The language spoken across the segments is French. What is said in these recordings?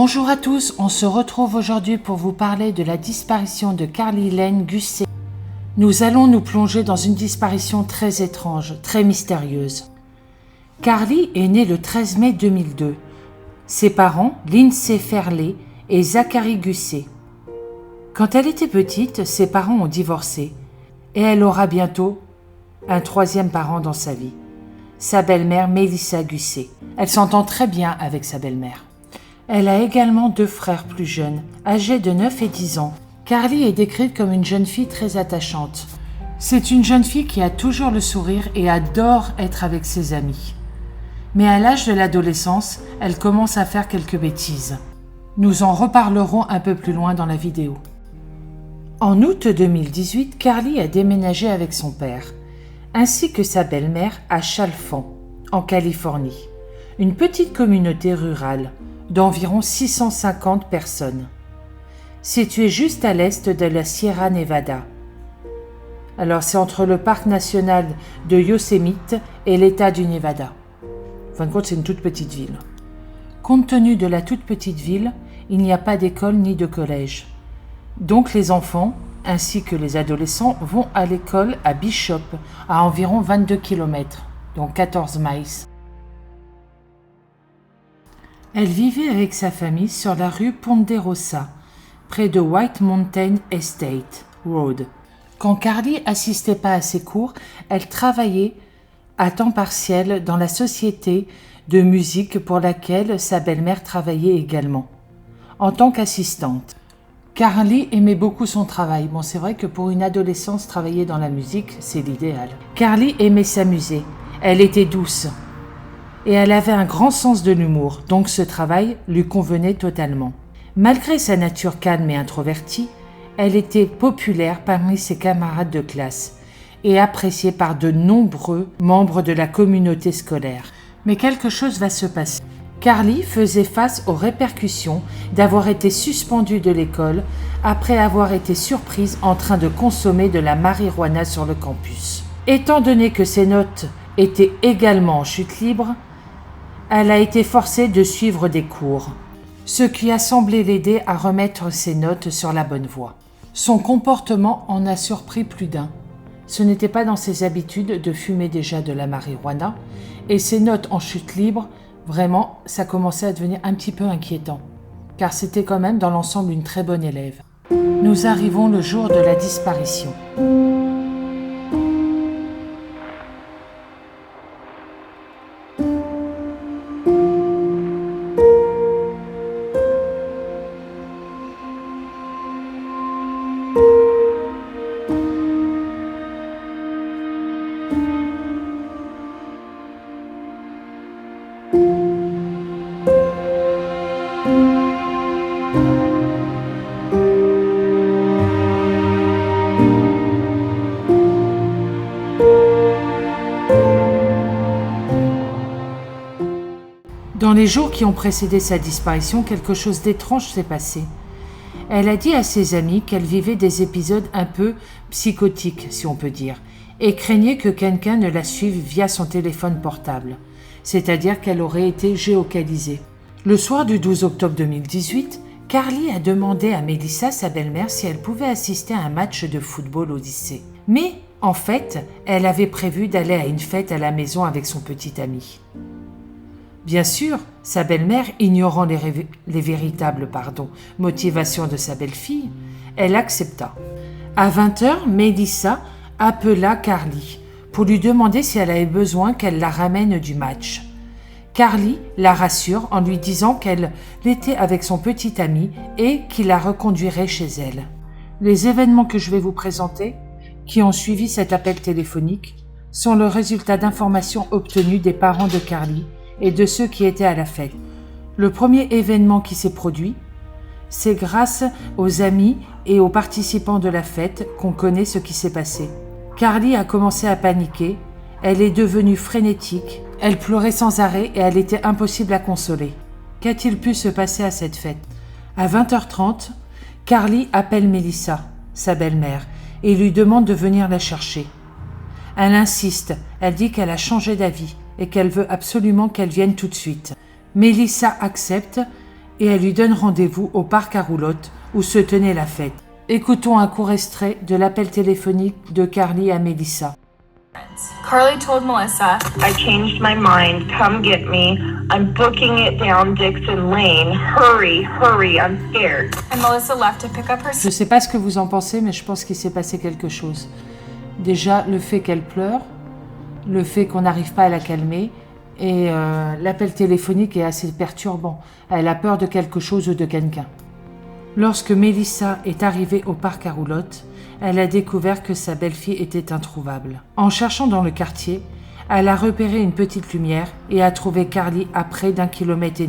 Bonjour à tous, on se retrouve aujourd'hui pour vous parler de la disparition de Carly Lane Gusset. Nous allons nous plonger dans une disparition très étrange, très mystérieuse. Carly est née le 13 mai 2002. Ses parents, Lindsay Fairley et Zachary Gusset. Quand elle était petite, ses parents ont divorcé et elle aura bientôt un troisième parent dans sa vie, sa belle-mère Melissa Gusset. Elle s'entend très bien avec sa belle-mère. Elle a également deux frères plus jeunes, âgés de 9 et 10 ans. Carly est décrite comme une jeune fille très attachante. C'est une jeune fille qui a toujours le sourire et adore être avec ses amis. Mais à l'âge de l'adolescence, elle commence à faire quelques bêtises. Nous en reparlerons un peu plus loin dans la vidéo. En août 2018, Carly a déménagé avec son père, ainsi que sa belle-mère à Chalfant, en Californie, une petite communauté rurale d'environ 650 personnes, située juste à l'est de la Sierra Nevada. Alors c'est entre le parc national de Yosemite et l'État du Nevada. En fin de compte, c'est une toute petite ville. Compte tenu de la toute petite ville, il n'y a pas d'école ni de collège. Donc les enfants, ainsi que les adolescents, vont à l'école à Bishop, à environ 22 km, donc 14 miles. Elle vivait avec sa famille sur la rue Ponderosa, près de White Mountain Estate Road. Quand Carly assistait pas à ses cours, elle travaillait à temps partiel dans la société de musique pour laquelle sa belle-mère travaillait également, en tant qu'assistante. Carly aimait beaucoup son travail. Bon, c'est vrai que pour une adolescente, travailler dans la musique, c'est l'idéal. Carly aimait s'amuser. Elle était douce. Et elle avait un grand sens de l'humour, donc ce travail lui convenait totalement. Malgré sa nature calme et introvertie, elle était populaire parmi ses camarades de classe et appréciée par de nombreux membres de la communauté scolaire. Mais quelque chose va se passer. Carly faisait face aux répercussions d'avoir été suspendue de l'école après avoir été surprise en train de consommer de la marijuana sur le campus. Étant donné que ses notes étaient également en chute libre, elle a été forcée de suivre des cours, ce qui a semblé l'aider à remettre ses notes sur la bonne voie. Son comportement en a surpris plus d'un. Ce n'était pas dans ses habitudes de fumer déjà de la marijuana, et ses notes en chute libre, vraiment, ça commençait à devenir un petit peu inquiétant, car c'était quand même dans l'ensemble une très bonne élève. Nous arrivons le jour de la disparition. Dans les jours qui ont précédé sa disparition, quelque chose d'étrange s'est passé. Elle a dit à ses amis qu'elle vivait des épisodes un peu psychotiques, si on peut dire, et craignait que quelqu'un ne la suive via son téléphone portable, c'est-à-dire qu'elle aurait été géolocalisée. Le soir du 12 octobre 2018, Carly a demandé à Melissa, sa belle-mère, si elle pouvait assister à un match de football au lycée. Mais, en fait, elle avait prévu d'aller à une fête à la maison avec son petit ami. Bien sûr, sa belle-mère, ignorant les véritables motivations de sa belle-fille, elle accepta. À 20h, Melissa appela Carly pour lui demander si elle avait besoin qu'elle la ramène du match. Carly la rassure en lui disant qu'elle était avec son petit ami et qu'il la reconduirait chez elle. Les événements que je vais vous présenter, qui ont suivi cet appel téléphonique, sont le résultat d'informations obtenues des parents de Carly et de ceux qui étaient à la fête. Le premier événement qui s'est produit, c'est grâce aux amis et aux participants de la fête qu'on connaît ce qui s'est passé. Carly a commencé à paniquer, elle est devenue frénétique, elle pleurait sans arrêt et elle était impossible à consoler. Qu'a-t-il pu se passer à cette fête? À 20h30, Carly appelle Melissa, sa belle-mère, et lui demande de venir la chercher. Elle insiste, elle dit qu'elle a changé d'avis et qu'elle veut absolument qu'elle vienne tout de suite. Melissa accepte et elle lui donne rendez-vous au parc à roulottes où se tenait la fête. Écoutons un court extrait de l'appel téléphonique de Carly à Melissa. Carly told Melissa, I changed my mind. Come get me. I'm booking it down Dixon Lane. Hurry, hurry, I'm scared. and Melissa left to pick up her Je ne sais pas ce que vous en pensez, mais je pense qu'il s'est passé quelque chose. Déjà, le fait qu'elle pleure, le fait qu'on n'arrive pas à la calmer, et l'appel téléphonique est assez perturbant. Elle a peur de quelque chose ou de quelqu'un. Lorsque Melissa est arrivée au parc à roulottes, elle a découvert que sa belle-fille était introuvable. En cherchant dans le quartier, elle a repéré une petite lumière et a trouvé Carly à près d'1,5 km,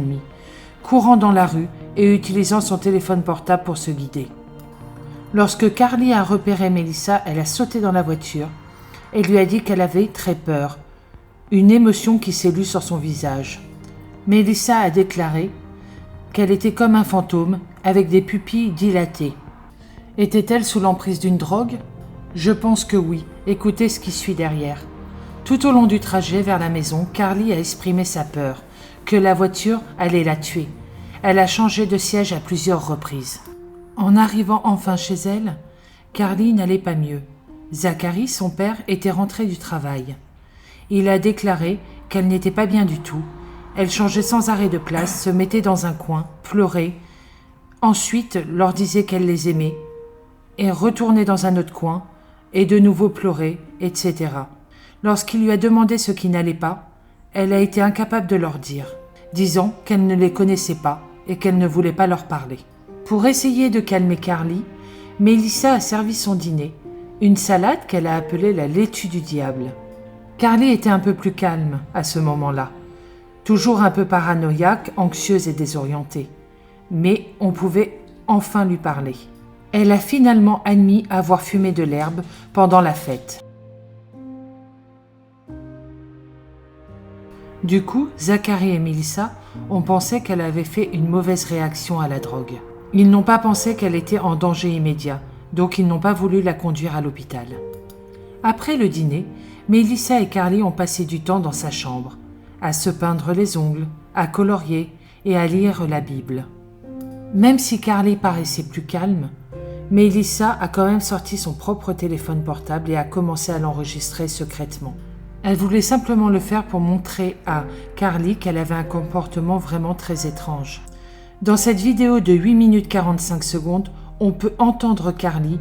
courant dans la rue et utilisant son téléphone portable pour se guider. Lorsque Carly a repéré Melissa, elle a sauté dans la voiture et lui a dit qu'elle avait très peur, une émotion qui s'est lue sur son visage. Melissa a déclaré qu'elle était comme un fantôme avec des pupilles dilatées. Était-elle sous l'emprise d'une drogue ? Je pense que oui. Écoutez ce qui suit derrière. Tout au long du trajet vers la maison, Carly a exprimé sa peur, que la voiture allait la tuer. Elle a changé de siège à plusieurs reprises. En arrivant enfin chez elle, Carly n'allait pas mieux. Zachary, son père, était rentré du travail. Il a déclaré qu'elle n'était pas bien du tout. Elle changeait sans arrêt de place, se mettait dans un coin, pleurait. Ensuite, leur disait qu'elle les aimait, et retournait dans un autre coin, et de nouveau pleurait, etc. Lorsqu'il lui a demandé ce qui n'allait pas, elle a été incapable de leur dire, disant qu'elle ne les connaissait pas et qu'elle ne voulait pas leur parler. Pour essayer de calmer Carly, Melissa a servi son dîner, une salade qu'elle a appelée la laitue du diable. Carly était un peu plus calme à ce moment-là, toujours un peu paranoïaque, anxieuse et désorientée. Mais on pouvait enfin lui parler. Elle a finalement admis avoir fumé de l'herbe pendant la fête. Du coup, Zachary et Melissa ont pensé qu'elle avait fait une mauvaise réaction à la drogue. Ils n'ont pas pensé qu'elle était en danger immédiat, donc ils n'ont pas voulu la conduire à l'hôpital. Après le dîner, Melissa et Carly ont passé du temps dans sa chambre, à se peindre les ongles, à colorier et à lire la Bible. Même si Carly paraissait plus calme, Melissa a quand même sorti son propre téléphone portable et a commencé à l'enregistrer secrètement. Elle voulait simplement le faire pour montrer à Carly qu'elle avait un comportement vraiment très étrange. Dans cette vidéo de 8 minutes 45 secondes, on peut entendre Carly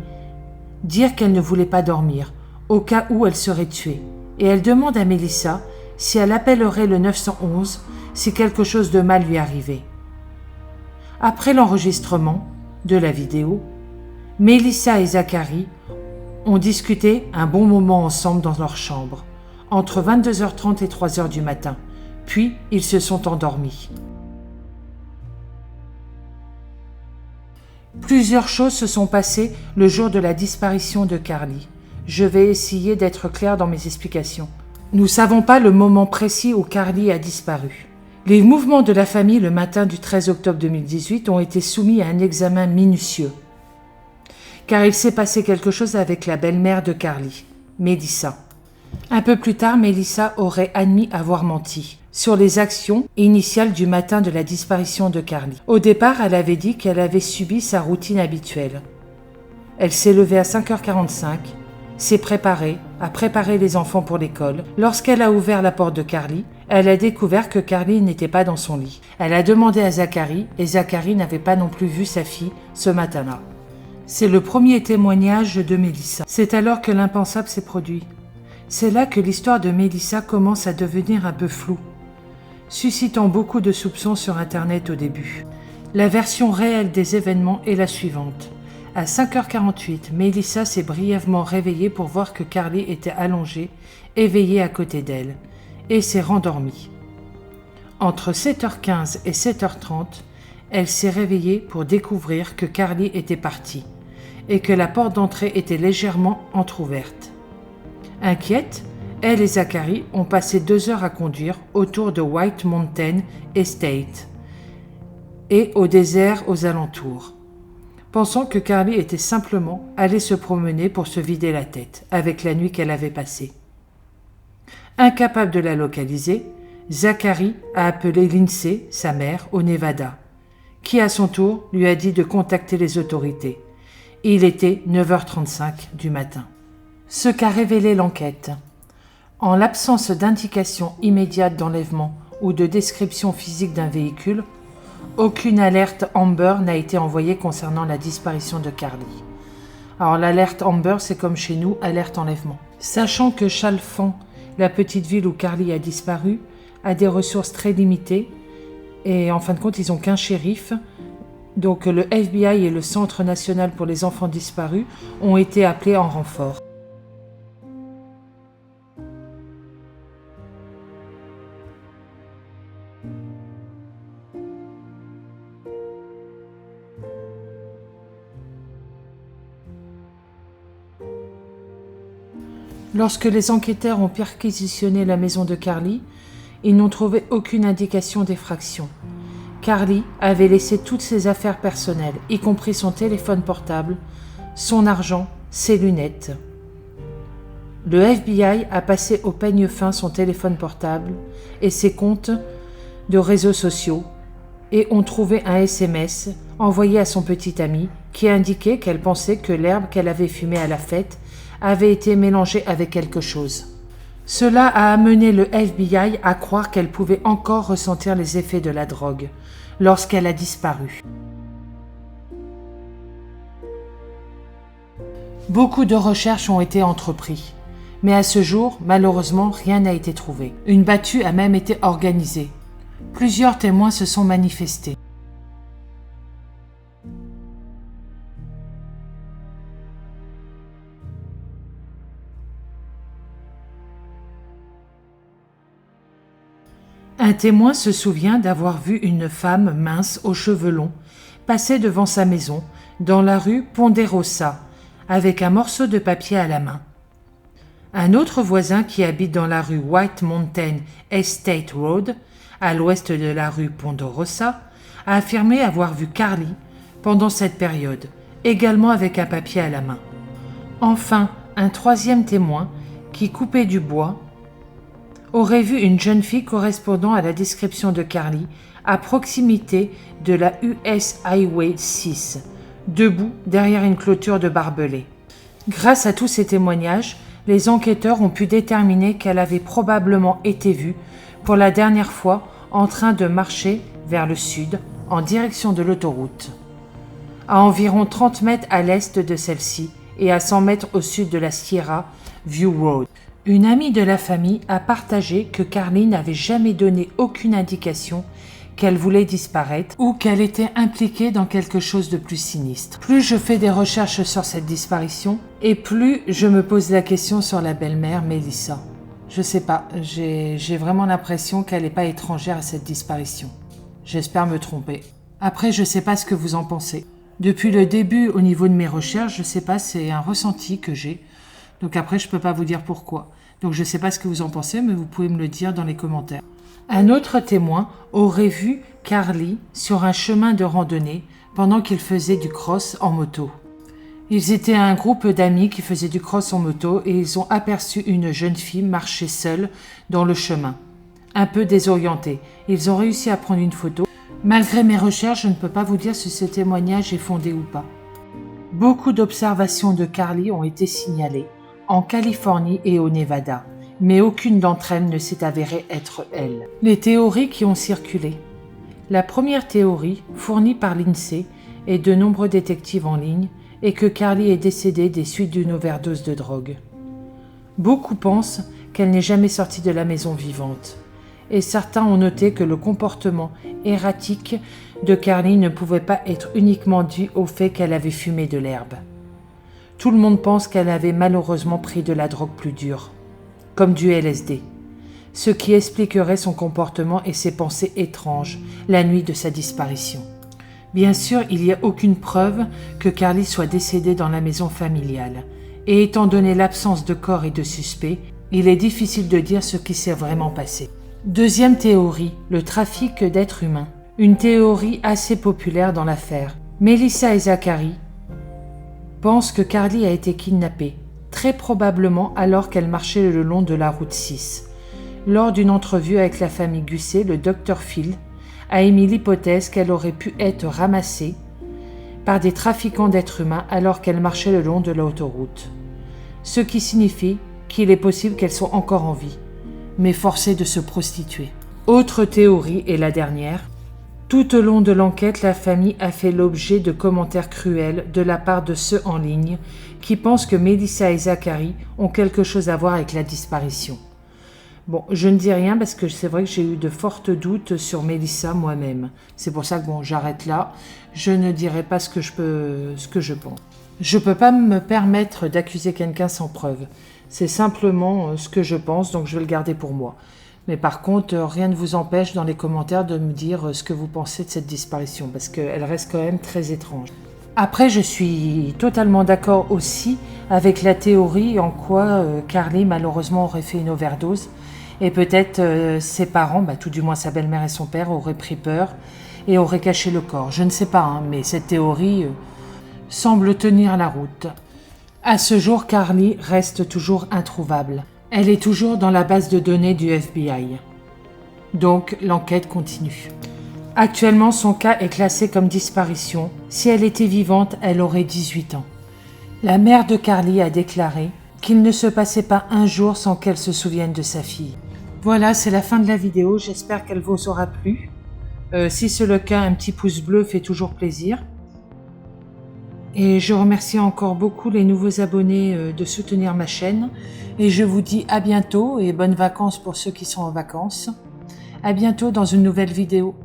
dire qu'elle ne voulait pas dormir, au cas où elle serait tuée. Et elle demande à Melissa si elle appellerait le 911 si quelque chose de mal lui arrivait. Après l'enregistrement de la vidéo, Melissa et Zachary ont discuté un bon moment ensemble dans leur chambre, entre 22h30 et 3h du matin, puis ils se sont endormis. Plusieurs choses se sont passées le jour de la disparition de Carly. Je vais essayer d'être clair dans mes explications. Nous ne savons pas le moment précis où Carly a disparu. Les mouvements de la famille le matin du 13 octobre 2018 ont été soumis à un examen minutieux. Car il s'est passé quelque chose avec la belle-mère de Carly, Melissa. Un peu plus tard, Melissa aurait admis avoir menti sur les actions initiales du matin de la disparition de Carly. Au départ, elle avait dit qu'elle avait subi sa routine habituelle. Elle s'est levée à 5h45, s'est préparée, a préparé les enfants pour l'école. Lorsqu'elle a ouvert la porte de Carly, elle a découvert que Carly n'était pas dans son lit. Elle a demandé à Zachary, et Zachary n'avait pas non plus vu sa fille ce matin-là. C'est le premier témoignage de Melissa. C'est alors que l'impensable s'est produit. C'est là que l'histoire de Melissa commence à devenir un peu floue, suscitant beaucoup de soupçons sur Internet au début. La version réelle des événements est la suivante. À 5h48, Melissa s'est brièvement réveillée pour voir que Carly était allongée, éveillée à côté d'elle, et s'est rendormie. Entre 7h15 et 7h30, elle s'est réveillée pour découvrir que Carly était partie et que la porte d'entrée était légèrement entr'ouverte. Inquiète, elle et Zachary ont passé 2 heures à conduire autour de White Mountain Estate et au désert aux alentours, pensant que Carly était simplement allée se promener pour se vider la tête avec la nuit qu'elle avait passée. Incapable de la localiser, Zachary a appelé Lindsay, sa mère, au Nevada, qui à son tour lui a dit de contacter les autorités. Il était 9h35 du matin. Ce qu'a révélé l'enquête. En l'absence d'indication immédiate d'enlèvement ou de description physique d'un véhicule, aucune alerte Amber n'a été envoyée concernant la disparition de Carly. Alors l'alerte Amber, c'est comme chez nous, alerte enlèvement. Sachant que Chalfant, la petite ville où Carly a disparu, a des ressources très limitées, et en fin de compte, ils n'ont qu'un shérif. Donc le FBI et le Centre national pour les enfants disparus ont été appelés en renfort. Lorsque les enquêteurs ont perquisitionné la maison de Carly, ils n'ont trouvé aucune indication d'effraction. Carly avait laissé toutes ses affaires personnelles, y compris son téléphone portable, son argent, ses lunettes. Le FBI a passé au peigne fin son téléphone portable et ses comptes de réseaux sociaux et ont trouvé un SMS envoyé à son petit ami qui indiquait qu'elle pensait que l'herbe qu'elle avait fumée à la fête avait été mélangée avec quelque chose. Cela a amené le FBI à croire qu'elle pouvait encore ressentir les effets de la drogue lorsqu'elle a disparu. Beaucoup de recherches ont été entreprises, mais à ce jour, malheureusement, rien n'a été trouvé. Une battue a même été organisée. Plusieurs témoins se sont manifestés. Un témoin se souvient d'avoir vu une femme mince aux cheveux longs passer devant sa maison dans la rue Ponderosa avec un morceau de papier à la main. Un autre voisin qui habite dans la rue White Mountain Estate Road, à l'ouest de la rue Ponderosa, a affirmé avoir vu Carly pendant cette période, également avec un papier à la main. Enfin, un troisième témoin qui coupait du bois aurait vu une jeune fille correspondant à la description de Carly à proximité de la US Highway 6, debout derrière une clôture de barbelés. Grâce à tous ces témoignages, les enquêteurs ont pu déterminer qu'elle avait probablement été vue pour la dernière fois en train de marcher vers le sud en direction de l'autoroute, à environ 30 mètres à l'est de celle-ci et à 100 mètres au sud de la Sierra View Road. Une amie de la famille a partagé que Carly n'avait jamais donné aucune indication qu'elle voulait disparaître ou qu'elle était impliquée dans quelque chose de plus sinistre. Plus je fais des recherches sur cette disparition, et plus je me pose la question sur la belle-mère Melissa. Je sais pas, j'ai vraiment l'impression qu'elle n'est pas étrangère à cette disparition. J'espère me tromper. Après, je sais pas ce que vous en pensez. Depuis le début, au niveau de mes recherches, je sais pas, c'est un ressenti que j'ai. Donc après, je peux pas vous dire pourquoi. Donc je sais pas ce que vous en pensez, mais vous pouvez me le dire dans les commentaires. Un autre témoin aurait vu Carly sur un chemin de randonnée pendant qu'il faisait du cross en moto. Ils étaient un groupe d'amis qui faisaient du cross en moto et ils ont aperçu une jeune fille marcher seule dans le chemin, un peu désorientée. Ils ont réussi à prendre une photo. Malgré mes recherches, je ne peux pas vous dire si ce témoignage est fondé ou pas. Beaucoup d'observations de Carly ont été signalées en Californie et au Nevada, mais aucune d'entre elles ne s'est avérée être elle. Les théories qui ont circulé. La première théorie, fournie par l'INSEE et de nombreux détectives en ligne, est que Carly est décédée des suites d'une overdose de drogue. Beaucoup pensent qu'elle n'est jamais sortie de la maison vivante, et certains ont noté que le comportement erratique de Carly ne pouvait pas être uniquement dû au fait qu'elle avait fumé de l'herbe. Tout le monde pense qu'elle avait malheureusement pris de la drogue plus dure, comme du LSD, ce qui expliquerait son comportement et ses pensées étranges la nuit de sa disparition. Bien sûr, il n'y a aucune preuve que Carly soit décédée dans la maison familiale, et étant donné l'absence de corps et de suspects, il est difficile de dire ce qui s'est vraiment passé. Deuxième théorie, le trafic d'êtres humains. Une théorie assez populaire dans l'affaire. Melissa et Zachary pensent que Carly a été kidnappée, très probablement alors qu'elle marchait le long de la route 6. Lors d'une entrevue avec la famille Gusset, le Dr Phil a émis l'hypothèse qu'elle aurait pu être ramassée par des trafiquants d'êtres humains alors qu'elle marchait le long de l'autoroute. Ce qui signifie qu'il est possible qu'elle soit encore en vie, mais forcée de se prostituer. Autre théorie, et la dernière, tout au long de l'enquête, la famille a fait l'objet de commentaires cruels de la part de ceux en ligne qui pensent que Melissa et Zachary ont quelque chose à voir avec la disparition. Bon, je ne dis rien parce que c'est vrai que j'ai eu de forts doutes sur Melissa moi-même. C'est pour ça que j'arrête là. Je ne dirai pas ce que je pense. Je peux pas me permettre d'accuser quelqu'un sans preuve. C'est simplement ce que je pense, donc je vais le garder pour moi. Mais par contre, rien ne vous empêche dans les commentaires de me dire ce que vous pensez de cette disparition, parce qu'elle reste quand même très étrange. Après, je suis totalement d'accord aussi avec la théorie en quoi Carly malheureusement aurait fait une overdose, et peut-être ses parents, tout du moins sa belle-mère et son père, auraient pris peur et auraient caché le corps. Je ne sais pas, mais cette théorie semble tenir la route. À ce jour, Carly reste toujours introuvable. Elle est toujours dans la base de données du FBI. Donc, l'enquête continue. Actuellement, son cas est classé comme disparition. Si elle était vivante, elle aurait 18 ans. La mère de Carly a déclaré qu'il ne se passait pas un jour sans qu'elle se souvienne de sa fille. Voilà, c'est la fin de la vidéo. J'espère qu'elle vous aura plu. Si c'est le cas, un petit pouce bleu fait toujours plaisir. Et je remercie encore beaucoup les nouveaux abonnés de soutenir ma chaîne. Et je vous dis à bientôt et bonnes vacances pour ceux qui sont en vacances. À bientôt dans une nouvelle vidéo.